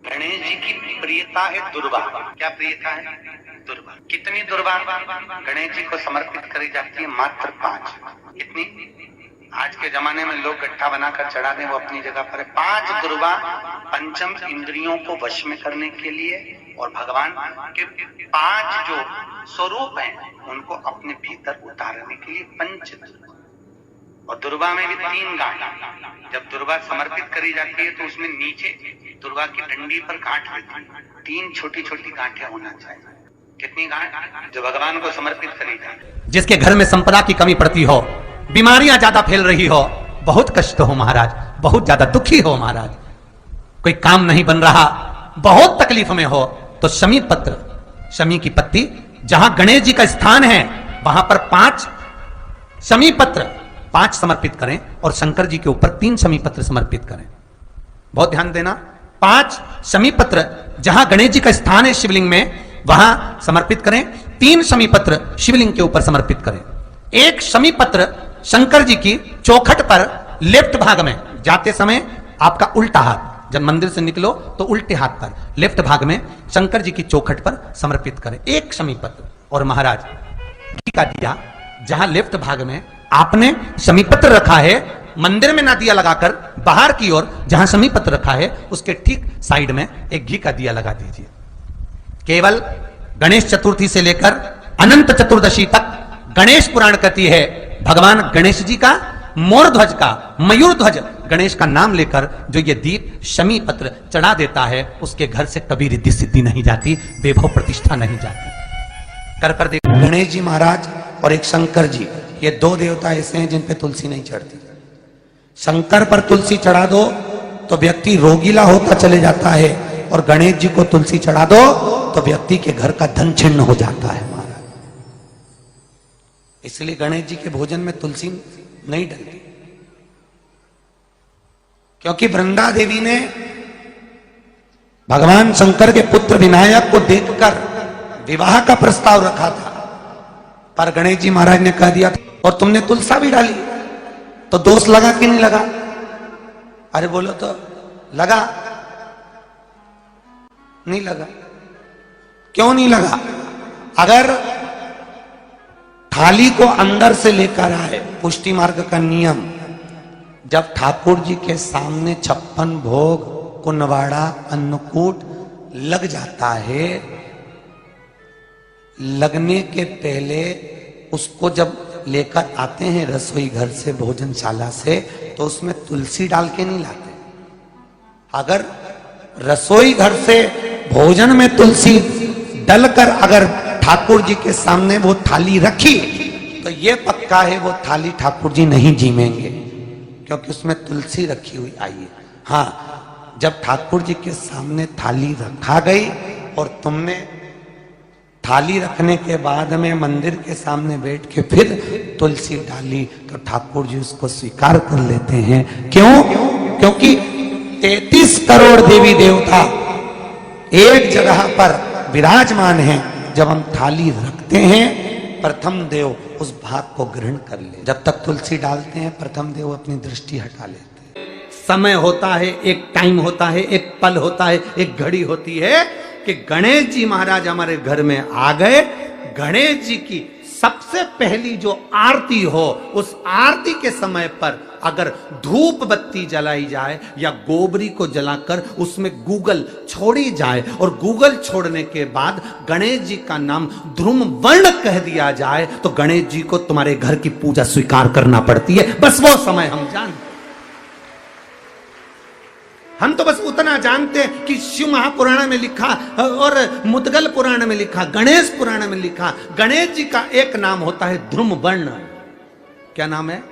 गणेश जी की प्रियता है दुर्वा। क्या प्रियता है? दुर्वा। कितनी दुर्वा गणेश जी को समर्पित करी जाती है? मात्र 5। कितनी? आज के जमाने में लोग गट्ठा बनाकर चढ़ा दें, वो अपनी जगह पर है। 5 दुर्वा पंचम इंद्रियों को वश में करने के लिए और भगवान के 5 जो स्वरूप हैं उनको अपने भीतर उतारने के लिए पंच दुर्वा। और दुर्वा में भी 3 गांठ। जब दुर्वा समर्पित करी जाती है तो उसमें नीचे दुर्वा की डंडी पर गांठ रहती है। 3 छोटी छोटी गांठें होना चाहिए। कितनी गांठ? जो भगवान को समर्पित करी जाए। जिसके घर में संपदा की कमी पड़ती हो, बीमारियां ज्यादा फैल रही हो, बहुत कष्ट हो महाराज, बहुत ज्यादा दुखी हो महाराज, कोई काम नहीं बन रहा, बहुत तकलीफ में हो, तो शमी पत्र, शमी की पत्ती, जहां गणेश जी का स्थान है वहां पर 5 शमी पत्र 5 समर्पित करें और शंकर जी के ऊपर 3 शमी पत्र समर्पित करें। बहुत ध्यान देना, 5 शमी पत्र जहां गणेश जी का स्थान है शिवलिंग में वहां समर्पित करें, 3 शमी पत्र शिवलिंग के ऊपर समर्पित करें। 1 शमी पत्र शंकर जी की चौखट पर लेफ्ट भाग में, जाते समय आपका उल्टा हाथ, जब मंदिर से निकलो तो उल्टे हाथ पर लेफ्ट भाग में शंकर जी की चौखट पर समर्पित करें 1 शमी पत्र। और महाराज घी का दिया जहां लेफ्ट भाग में आपने शमी पत्र रखा है, मंदिर में ना दिया लगाकर बाहर की ओर जहां शमी पत्र रखा है उसके ठीक साइड में एक घी का दिया लगा दीजिए। केवल गणेश चतुर्थी से लेकर अनंत चतुर्दशी तक गणेश पुराण कहती है भगवान गणेश जी का, मोर ध्वज का, मयूर ध्वज गणेश का नाम लेकर जो ये दीप शमी पत्र चढ़ा देता है उसके घर से कभी रिद्धि सिद्धि नहीं जाती, वैभव प्रतिष्ठा नहीं जाती। कर देखो, गणेश जी महाराज और एक शंकर जी, ये 2 देवता ऐसे हैं जिन पे तुलसी नहीं चढ़ती। शंकर पर तुलसी चढ़ा दो तो व्यक्ति रोगीला होता चले जाता है, और गणेश जी को तुलसी चढ़ा दो तो व्यक्ति के घर का धन छिन्न हो जाता है महाराज। इसलिए गणेश जी के भोजन में तुलसी नहीं डलती, क्योंकि वृंदा देवी ने भगवान शंकर के पुत्र विनायक को देखकर विवाह का प्रस्ताव रखा था, पर गणेश जी महाराज ने कह दिया और तुमने तुलसा भी डाली, तो दोष लगा कि नहीं लगा? अरे बोलो तो लगा? नहीं लगा। क्यों नहीं लगा? अगर थाली को अंदर से लेकर आए, पुष्टि मार्ग का नियम, जब ठाकुर जी के सामने 56 भोग, कुनवाड़ा, अन्नकूट लग जाता है, लगने के पहले उसको जब लेकर आते हैं रसोई घर से, भोजनशाला से, तो उसमें तुलसी डाल के नहीं लाते। अगर रसोई घर से भोजन में तुलसी डलकर अगर ठाकुर जी के सामने वो थाली रखी तो ये पक्का है वो थाली ठाकुर जी नहीं जीमेंगे, क्योंकि उसमें तुलसी रखी हुई आई है। हाँ, जब ठाकुर जी के सामने थाली रखा गई और तुमने थाली रखने के बाद में मंदिर के सामने बैठ के फिर तुलसी डाली तो ठाकुर जी उसको स्वीकार कर लेते हैं। क्यों? क्योंकि 33 करोड़ देवी देवता एक जगह पर विराजमान हैं। जब हम थाली रखते हैं प्रथम देव उस भाग को ग्रहण कर ले। जब तक तुलसी डालते हैं प्रथम देव अपनी दृष्टि हटा लेते हैं। समय होता है, एक टाइम होता है, एक पल होता है, एक घड़ी होती है कि गणेश जी महाराज हमारे घर में आ गए। गणेश जी की सबसे पहली जो आरती हो, उस आरती के समय पर अगर धूप बत्ती जलाई जाए या गोबरी को जलाकर उसमें गूगल छोड़ी जाए और गूगल छोड़ने के बाद गणेश जी का नाम ध्रुम वर्ण कह दिया जाए तो गणेश जी को तुम्हारे घर की पूजा स्वीकार करना पड़ती है। बस वो समय हम जानते, हम तो बस उतना जानते हैं कि शिव महापुराण में लिखा और मुद्गल पुराण में लिखा, गणेश पुराण में लिखा, गणेश जी का एक नाम होता है ध्रुम वर्ण। क्या नाम है?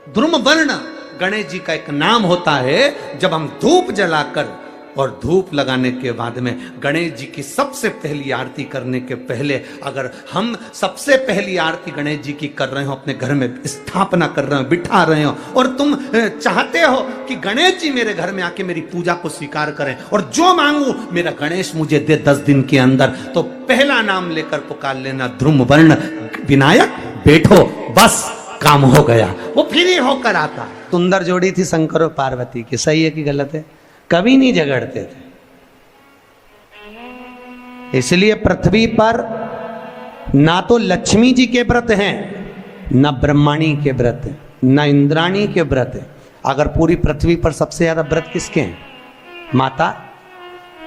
ध्रुम वर्ण गणेश जी का एक नाम होता है। जब हम धूप जलाकर और धूप लगाने के बाद में गणेश जी की सबसे पहली आरती करने के पहले अगर हम सबसे पहली आरती गणेश जी की कर रहे हो, अपने घर में स्थापना कर रहे हो, बिठा रहे हो, और तुम चाहते हो कि गणेश जी मेरे घर में आके मेरी पूजा को स्वीकार करें और जो मांगू मेरा गणेश मुझे दे 10 दिन के अंदर, तो पहला नाम लेकर पुकार लेना ध्रुम वर्ण विनायक, बैठो, बस काम हो गया। वो फिर ही होकर आता। सुंदर जोड़ी थी शंकर और पार्वती की, सही है कि गलत है? कभी नहीं झगड़ते थे, इसलिए पृथ्वी पर ना तो लक्ष्मी जी के व्रत हैं, ना ब्रह्माणी के व्रत हैं, ना इंद्राणी के व्रत हैं। अगर पूरी पृथ्वी पर सबसे ज्यादा व्रत किसके हैं? माता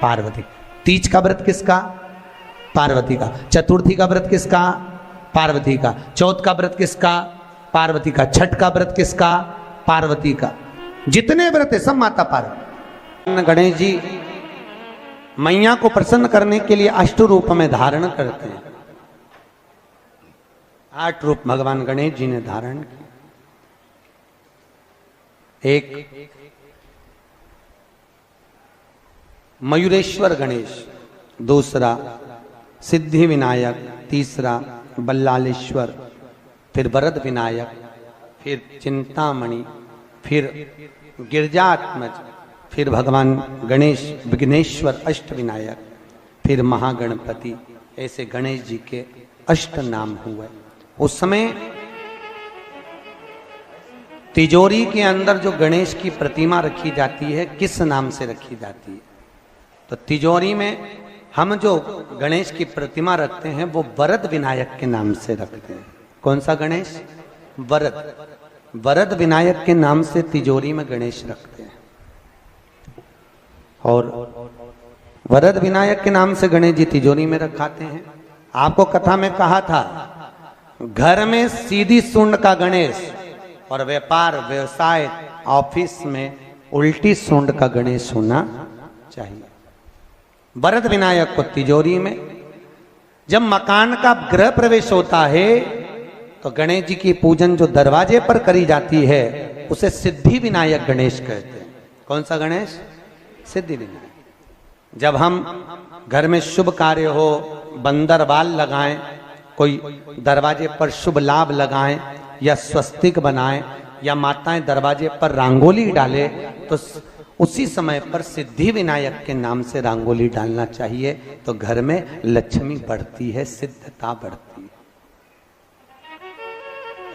पार्वती। तीज का व्रत किसका? पार्वती का। चतुर्थी का व्रत किसका? पार्वती का। चौथ का व्रत किसका? पार्वती का। छठ का व्रत किसका? पार्वती का। जितने व्रत है सब माता पार्वती। गणेश जी मैया को प्रसन्न करने के लिए अष्ट रूप में धारण करते हैं। 8 रूप भगवान गणेश जी ने धारण किए। एक मयूरेश्वर गणेश, दूसरा सिद्धि विनायक, तीसरा बल्लालेश्वर, फिर वरद विनायक, फिर चिंतामणि, फिर गिरजात्मज, फिर भगवान गणेश विघ्नेश्वर अष्ट विनायक, फिर महागणपति। ऐसे गणेश जी के अष्ट नाम हुए। उस समय तिजोरी के अंदर जो गणेश की प्रतिमा रखी जाती है किस नाम से रखी जाती है? तो तिजोरी में हम जो गणेश की प्रतिमा रखते हैं वो वरद विनायक के नाम से रखते हैं। कौन सा गणेश? वरद। वरद विनायक के नाम से तिजोरी में गणेश रखते हैं। और वरद विनायक के नाम से गणेश जी तिजोरी में रखाते हैं। आपको कथा में कहा था, घर में सीधी सूंड का गणेश और व्यापार व्यवसाय ऑफिस में उल्टी सूंड का गणेश होना चाहिए। वरद विनायक को तिजोरी में। जब मकान का गृह प्रवेश होता है तो गणेश जी की पूजन जो दरवाजे पर करी जाती है उसे सिद्धि विनायक गणेश कहते हैं। कौन सा गणेश? सिद्धि विनायक। जब हम घर में शुभ कार्य हो, बंदर बाल लगाएं, कोई दरवाजे पर शुभ लाभ लगाएं या स्वस्तिक बनाएं या माताएं दरवाजे पर रंगोली डाले तो उसी समय पर सिद्धि विनायक के नाम से रंगोली डालना चाहिए। तो घर में लक्ष्मी बढ़ती है, सिद्धता बढ़ती है।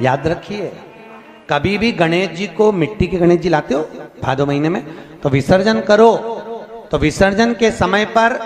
याद रखिए, कभी भी गणेश जी को, मिट्टी के गणेश जी लाते हो भादो महीने में, तो विसर्जन करो तो विसर्जन के समय पर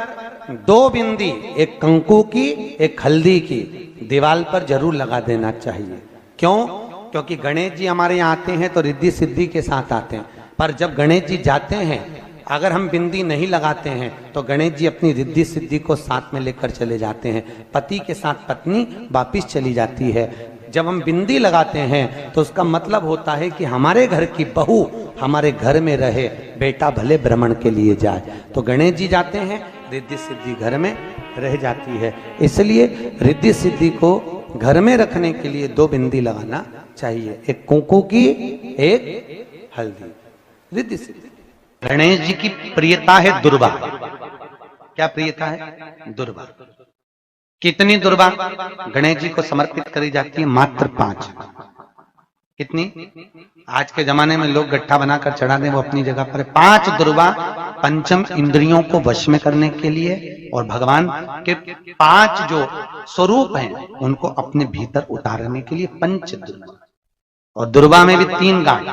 2 बिंदी, एक कंकु की एक हल्दी की, दीवार पर जरूर लगा देना चाहिए। क्यों? क्योंकि गणेश जी हमारे यहाँ आते हैं तो रिद्धि सिद्धि के साथ आते हैं, पर जब गणेश जी जाते हैं अगर हम बिंदी नहीं लगाते हैं तो गणेश जी अपनी रिद्धि सिद्धि को साथ में लेकर चले जाते हैं। पति के साथ पत्नी वापिस चली जाती है। जब हम बिंदी लगाते हैं तो उसका मतलब होता है कि हमारे घर की बहू हमारे घर में रहे, बेटा भले भ्रमण के लिए जाए। तो गणेश जी जाते हैं, रिद्धि सिद्धि घर में रह जाती है। इसलिए रिद्धि सिद्धि को घर में रखने के लिए 2 बिंदी लगाना चाहिए, एक कुंकू की, एक हल्दी। रिद्धि सिद्धि। गणेश जी की प्रियता है दुर्वा। क्या प्रियता है? दुर्वा। कितनी दुर्वा गणेश जी को समर्पित करी जाती है? मात्र 5। कितनी? आज के जमाने में लोग गट्ठा बनाकर चढ़ा दें, वो अपनी जगह पर 5 दुर्वा पंचम इंद्रियों को वश में करने के लिए और भगवान के 5 जो स्वरूप हैं उनको अपने भीतर उतारने के लिए 5 दुर्वा। और दुर्वा में भी 3 गांठ।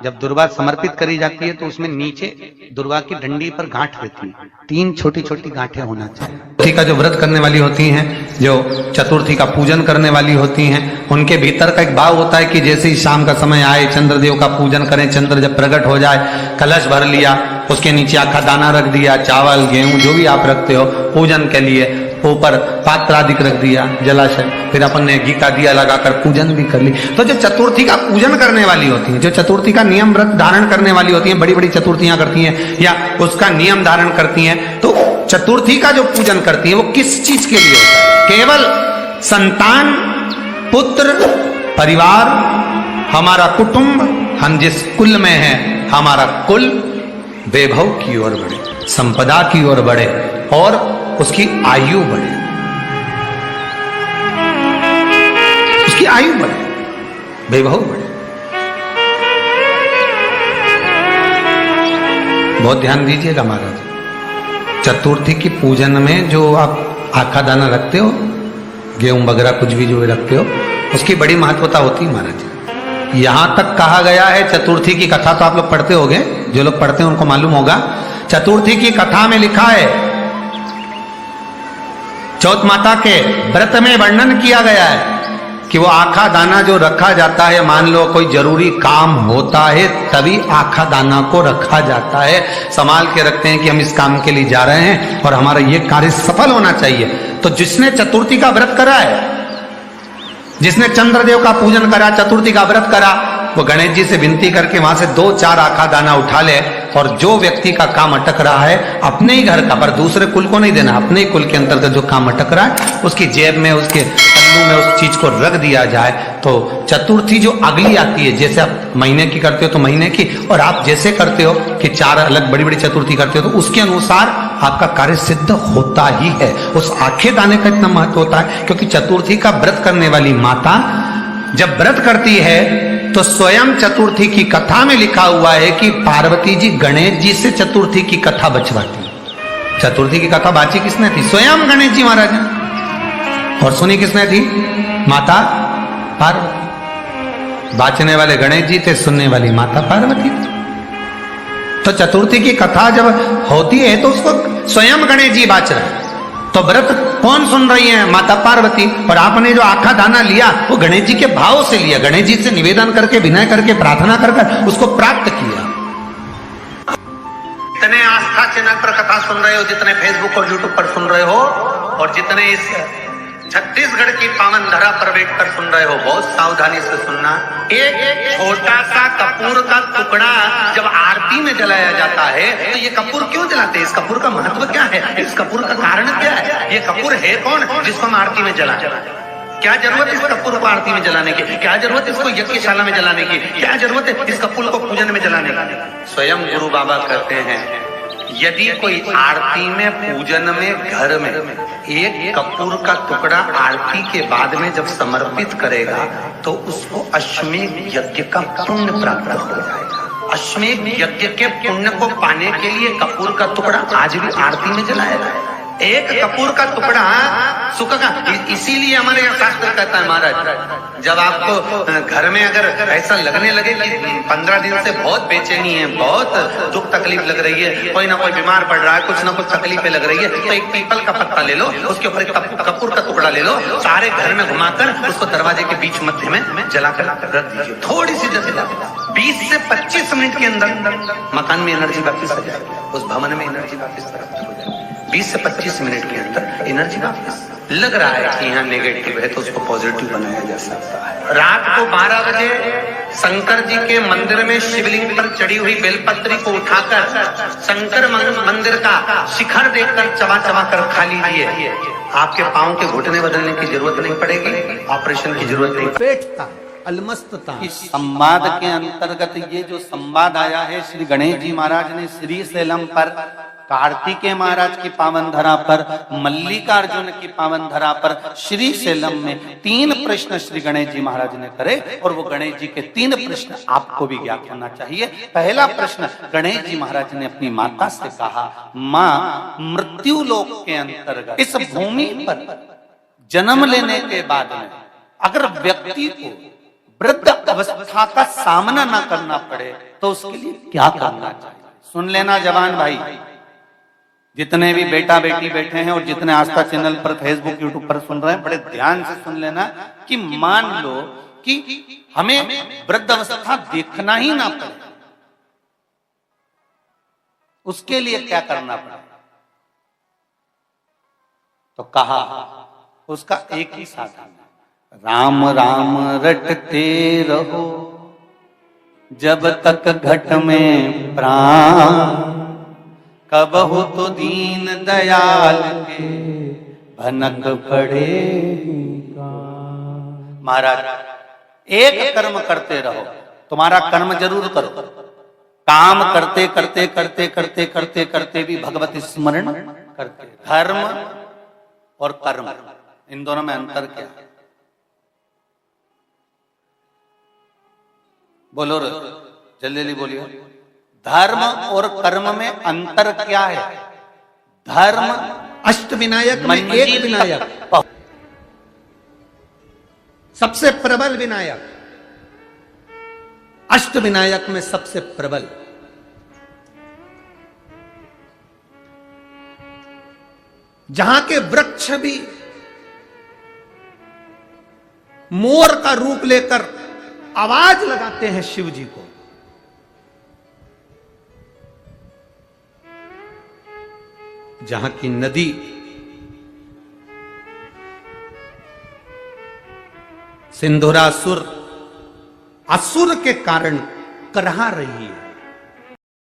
जब दुर्वा समर्पित करी जाती है तो उसमें नीचे दुर्वा की डंडी पर गांठ रहती है, 3 छोटी छोटी गांठें होना चाहिए। चतुर्थी का जो व्रत करने वाली होती हैं, जो चतुर्थी का पूजन करने वाली होती हैं, उनके भीतर का एक भाव होता है कि जैसे ही शाम का समय आए चंद्रदेव का पूजन करें। चंद्र जब प्रकट हो जाए, कलश भर लिया, उसके नीचे आखा दाना रख दिया, चावल गेहूं जो भी आप रखते हो पूजन के लिए, ऊपर पात्र आदि रख दिया, जलाशय, फिर अपन ने घी का दिया लगाकर पूजन भी कर ली। तो जो चतुर्थी का पूजन करने वाली होती हैं, जो चतुर्थी का नियम व्रत धारण करने वाली होती हैं, बड़ी बड़ी चतुर्थियां करती हैं या उसका नियम धारण करती हैं, तो चतुर्थी का जो पूजन करती है वो किस चीज के लिए होता है? केवल संतान, पुत्र, परिवार, हमारा कुटुंब, हम जिस कुल में हैं, हमारा कुल वैभव की ओर बढ़े, संपदा की ओर बढ़े और उसकी आयु बढ़े, उसकी आयु बढ़े, वैभव बढ़े। बहुत ध्यान दीजिएगा महाराज। चतुर्थी की पूजन में जो आप आखा दाना रखते हो, गेहूं वगैरह कुछ भी जो रखते हो, उसकी बड़ी महत्वता होती है महाराज। यहां तक कहा गया है, चतुर्थी की कथा तो आप लोग पढ़ते होंगे, जो लोग पढ़ते हैं उनको मालूम होगा। चतुर्थी की कथा में लिखा है चौथ माता के व्रत में वर्णन किया गया है कि वो आखा दाना जो रखा जाता है, मान लो कोई जरूरी काम होता है तभी आखा दाना को रखा जाता है, संभाल के रखते हैं कि हम इस काम के लिए जा रहे हैं और हमारा ये कार्य सफल होना चाहिए। तो जिसने चतुर्थी का व्रत करा है, जिसने चंद्रदेव का पूजन करा, चतुर्थी का व्रत करा, वो गणेश जी से विनती करके वहां से 2-4 आखा दाना उठा ले, और जो व्यक्ति का काम अटक रहा है अपने ही घर का, पर दूसरे कुल को नहीं देना, अपने ही कुल के अंतर्गत जो काम अटक रहा है उसकी जेब में, उसके पल्लू में उस चीज को रख दिया जाए। तो चतुर्थी जो अगली आती है, जैसे आप महीने की करते हो तो महीने की, और आप जैसे करते हो कि 4 अलग बड़ी बड़ी चतुर्थी करते हो तो उसके अनुसार आपका कार्य सिद्ध होता ही है। उस आखे दाने का इतना महत्व होता है क्योंकि चतुर्थी का व्रत करने वाली माता जब व्रत करती है तो स्वयं चतुर्थी की कथा में लिखा हुआ है कि पार्वती जी गणेश जी से चतुर्थी की कथा बचवाती। चतुर्थी की कथा बाची किसने थी? स्वयं गणेश जी महाराज ने। और सुनी किसने थी? माता पार्वती। बाचने वाले गणेश जी थे, सुनने वाली माता पार्वती थी। तो चतुर्थी की कथा जब होती है तो उसको स्वयं गणेश जी बाच रहे हैं। तो व्रत कौन सुन रही है? माता पार्वती। और आपने जो आखा दाना लिया वो गणेश जी के भाव से लिया, गणेश जी से निवेदन करके, विनय करके, प्रार्थना कर उसको प्राप्त किया। जितने आस्था चैनल पर कथा सुन रहे हो, जितने फेसबुक और यूट्यूब पर सुन रहे हो, और जितने इस छत्तीसगढ़ की पावन धरा पर बैठकर सुन रहे हो, बहुत सावधानी से सुनना। एक छोटा सा कपूर का टुकड़ा जब आरती में जलाया जाता है तो ये कपूर क्यों जलाते हैं? इस कपूर का महत्व क्या है? इस कपूर का कारण क्या है? ये कपूर है कौन जिसको हम आरती में जलाते हैं? क्या जरूरत है इस कपूर को आरती में जलाने की? क्या जरूरत है इसको यज्ञशाला में जलाने की? क्या जरूरत है इस कपूर को पूजन में जलाने की? स्वयं गुरु बाबा कहते हैं यदि कोई आरती में, पूजन में, घर में एक कपूर का टुकड़ा आरती के बाद में जब समर्पित करेगा तो उसको अश्वमेध यज्ञ का पुण्य प्राप्त हो जाएगा। अश्वमेध यज्ञ के पुण्य को पाने के लिए कपूर का टुकड़ा आज भी आरती में जलाया जाए। एक कपूर का टुकड़ा सुख का, इसीलिए हमारे यहाँ शास्त्र कहता है महाराज, जब आपको घर में अगर ऐसा लगने लगे कि 15 दिन से बहुत बेचैनी है, बहुत दुख तकलीफ लग रही है, कोई ना कोई बीमार पड़ रहा है, कुछ ना कुछ तकलीफें लग रही है, तो एक पीपल का पत्ता ले लो, उसके ऊपर एक कपूर का टुकड़ा ले लो, सारे घर में घुमाकर उसको दरवाजे के बीच मध्य में जलाकर रख दीजिए। थोड़ी सी जगह 20 से 25 मिनट के अंदर मकान में एनर्जी वापिस आ जाएगी, उस भवन में एनर्जी वापिस प्राप्त हो जाएगी। 20 से 25 मिनट के अंदर एनर्जी वापिस। लग रहा है कि यहाँ नेगेटिव है तो उसको पॉजिटिव बनाया जा सकता है। रात को 12 बजे शंकर जी के मंदिर में शिवलिंग पर चढ़ी हुई बेलपत्री को उठाकर शंकर मंदिर का शिखर देखकर चबा चबा कर खा लीजिए। आपके पांव के घुटने बदलने की जरूरत नहीं पड़ेगी, ऑपरेशन की जरूरत नहीं। पेटता अलमस्तता। इस संवाद के अंतर्गत ये जो संवाद आया है श्री गणेश जी महाराज ने श्री शैलम पर, कार्तिकेय महाराज की पावन धरा पर, मल्लिकार्जुन की पावन धरा पर, श्री शैलम में 3 प्रश्न श्री गणेश जी महाराज ने करे और वो गणेश जी के 3 प्रश्न आपको भी ज्ञात होना चाहिए। पहला प्रश्न गणेश जी महाराज ने अपनी माता से कहा, माँ मृत्यु लोक के अंतर्गत इस भूमि पर जन्म लेने के बाद में अगर व्यक्ति को वृद्ध अवस्था का सामना ना करना पड़े तो उसके लिए क्या करना चाहिए? सुन लेना जवान भाई, जितने भी बेटा बेटी बैठे हैं और जितने आस्था चैनल पर, फेसबुक, यूट्यूब पर सुन रहे हैं, बड़े ध्यान से सुन लेना कि मान लो कि हमें वृद्ध अवस्था देखना ही ना पड़े, उसके लिए क्या करना पड़े? तो कहा उसका एक ही साधन, राम राम रटते रहो जब तक घट में प्राण, कब हो तो दीन दयाल के भनक पड़ेगा। महाराज एक कर्म करते रहो, तुम्हारा कर्म जरूर करो, काम करते करते करते करते करते करते भी भगवत स्मरण करते। धर्म और कर्म, इन दोनों में अंतर क्या है? बोलो रे, जल्दी जल्दी बोलिए। धर्म और कर्म में अंतर क्या है? धर्म अष्ट विनायक में एक विनायक, सबसे प्रबल विनायक, अष्ट विनायक में सबसे प्रबल। जहां के वृक्ष भी मोर का रूप लेकर आवाज लगाते हैं शिव जी को, जहां की नदी सिंधुरासुर असुर के कारण करहा रही है,